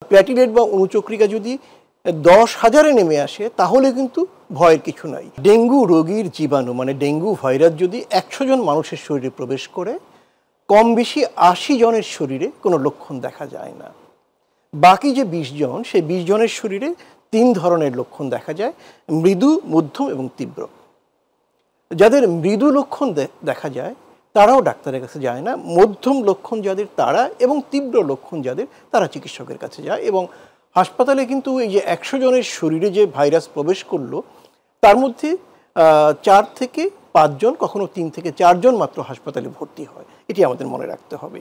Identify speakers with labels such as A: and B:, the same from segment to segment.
A: Platelet বা অণুচক্রিকা যদি 10,000-এ নেমে আসে তাহলে কিন্তু ভয়ের কিছু নাই। ডেঙ্গু রোগীর জীবাণু মানে ডেঙ্গু ভাইরাস যদি 100 জন মানুষের শরীরে প্রবেশ করে কম বেশি 80 জনের শরীরে কোনো লক্ষণ দেখা যায় না। বাকি যে 20 জন সেই 20 জনের শরীরে 3 ধরনের লক্ষণ দেখা যায়, মৃদু, মধ্যম এবং তীব্র। যাদের মৃদু লক্ষণ দেখা যায় তারাও ডাক্তারের কাছে যায় না, মধ্যম লক্ষণ যাদের তারা এবং তীব্র লক্ষণ যাদের তারা চিকিৎসকের কাছে যায়। এবং হাসপাতালে কিন্তু এই যে 100 জনের শরীরে যে ভাইরাস প্রবেশ করলো তার মধ্যে 4 থেকে 5 জন, কখনো 3 থেকে 4 জন মাত্র হাসপাতালে ভর্তি হয়। এটি আমাদের মনে রাখতে হবে।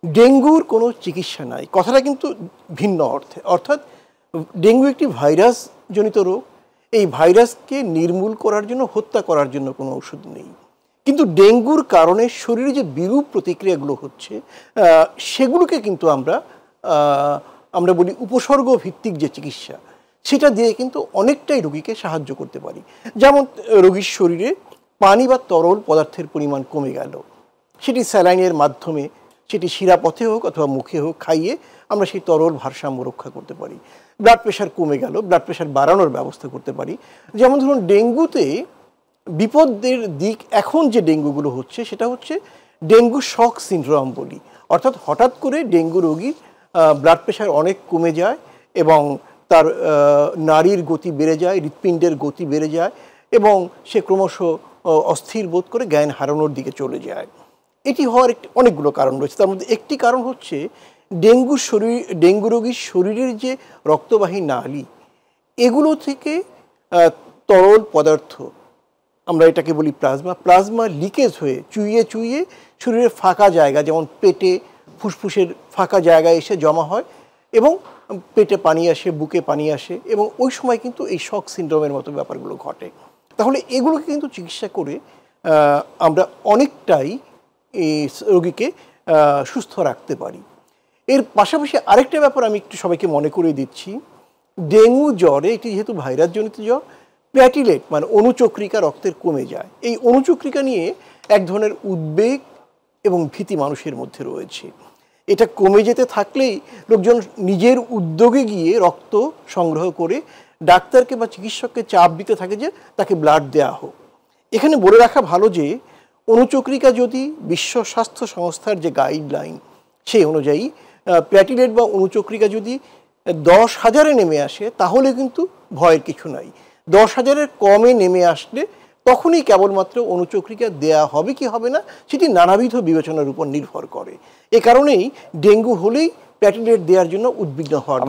A: ডেঙ্গুর কোনো চিকিৎসা নাই, কথাটা কিন্তু ভিন্ন অর্থে। অর্থাৎ ডেঙ্গু একটি ভাইরাস জনিত রোগ, এই ভাইরাসকে নির্মূল করার জন্য, হত্যা করার জন্য কোনো ওষুধ নেই। কিন্তু ডেঙ্গুর কারণে শরীরে যে বিরূপ প্রতিক্রিয়াগুলো হচ্ছে সেগুলোকে কিন্তু আমরা বলি উপসর্গ ভিত্তিক যে চিকিৎসা, সেটা দিয়ে কিন্তু অনেকটাই রোগীকে সাহায্য করতে পারি। যেমন রোগীর শরীরে পানি বা তরল পদার্থের পরিমাণ কমে গেল, সেটি স্যালাইনের মাধ্যমে, সেটি শিরাপথে হোক অথবা মুখে হোক, খাইয়ে আমরা সেই তরল ভারসাম্য রক্ষা করতে পারি। ব্লাড প্রেশার কমে গেল, ব্লাড প্রেশার বাড়ানোর ব্যবস্থা করতে পারি। যেমন ধরুন ডেঙ্গুতে বিপদের দিক এখন যে ডেঙ্গুগুলো হচ্ছে সেটা হচ্ছে ডেঙ্গু শক সিনড্রোম বলি। অর্থাৎ হঠাৎ করে ডেঙ্গু রোগীর ব্লাড প্রেশার অনেক কমে যায় এবং তার নাড়ির গতি বেড়ে যায়, হৃৎপিণ্ডের গতি বেড়ে যায় এবং সে ক্রমশ অস্থির বোধ করে জ্ঞান হারানোর দিকে চলে যায়। এটি হওয়ার অনেকগুলো কারণ রয়েছে। তার মধ্যে একটি কারণ হচ্ছে ডেঙ্গু রোগীর শরীরের যে রক্তবাহী নালী, এগুলো থেকে তরল পদার্থ, আমরা এটাকে বলি প্লাজমা লিকেজ হয়ে চুইয়ে চুইয়ে শরীরের ফাঁকা জায়গা, যেমন পেটে, ফুসফুসের ফাঁকা জায়গায় এসে জমা হয় এবং পেটে পানি আসে, বুকে পানি আসে এবং ওই সময় কিন্তু এই শক সিনড্রোমের মতো ব্যাপারগুলো ঘটে। তাহলে এগুলোকে কিন্তু চিকিৎসা করে আমরা অনেকটাই এই রোগীকে সুস্থ রাখতে পারি। এর পাশাপাশি আরেকটা ব্যাপার আমি একটু সবাইকে মনে করিয়ে দিচ্ছি, ডেঙ্গু জ্বরে, এটি যেহেতু ভাইরাসজনিত জ্বর, প্ল্যাটিলেট মানে অণুচক্রিকা রক্তের কমে যায়। এই অণুচক্রিকা নিয়ে এক ধরনের উদ্বেগ এবং ভীতি মানুষের মধ্যে রয়েছে। এটা কমে যেতে থাকলেই লোকজন নিজের উদ্যোগে গিয়ে রক্ত সংগ্রহ করে ডাক্তারকে বা চিকিৎসককে চাপ দিতে থাকে যে তাকে ব্লাড দেওয়া হোক। এখানে বলে রাখা ভালো যে অণুচক্রিকা যদি বিশ্ব স্বাস্থ্য সংস্থার যে গাইডলাইন সেই অনুযায়ী প্ল্যাটিলেট বা অণুচক্রিকা যদি 10,000-এ নেমে আসে তাহলে কিন্তু ভয়ের কিছু নাই। 10,000-এর কমে নেমে আসলে তখনই কেবলমাত্র অণুচক্রিকা দেয়া হবে কি হবে না সেটি নানাবিধ বিবেচনার উপর নির্ভর করে। এ কারণেই ডেঙ্গু হলেই প্ল্যাটিলেট দেওয়ার জন্য উদ্বিগ্ন হওয়ার।